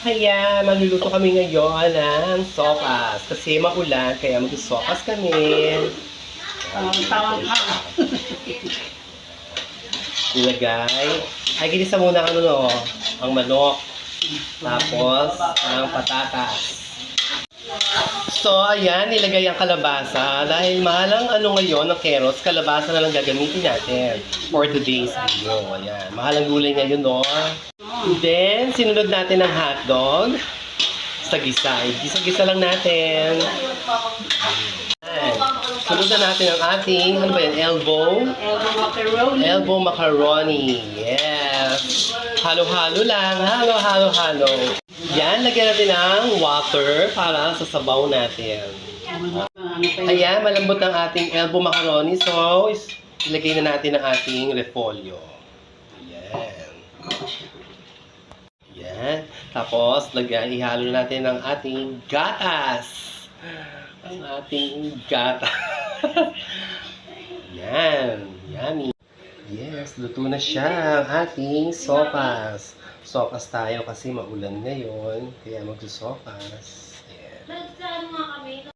Kaya magluluto kami ngayon ng sopas. Kasi maulan, kaya mag-sopas kami. Tawang ka. Ilagay. Ay, ginisa muna ang manok. Tapos, ang patatas. So, ayan, nilagay ang kalabasa. Dahil mahal ang ngayon ng keros, kalabasa na lang gagamitin natin for today's video. Ayan, mahal ang gulay ngayon, no? Then, sinunod natin ang hotdog sa gisa. Gisa-gisa lang natin. Ayan. Sunod na natin ang ating, ano ba yan, elbow? Elbow macaroni. Elbow macaroni. Yes. Halo-halo lang. Halo. Yan, lagyan natin ng water para sa sabaw natin. Ayan, malambot ang ating elbow macaroni. So, ilagay na natin ang ating repolyo. Ayan. Ayan. Tapos, ihalo natin ang ating gatas. Ang ating gatas. Ayan. Yummy. Yes, luto na siya ang ating sopas. Sopas tayo kasi maulan ngayon, kaya magsusopas. Ayan. Nagsaano nga kami.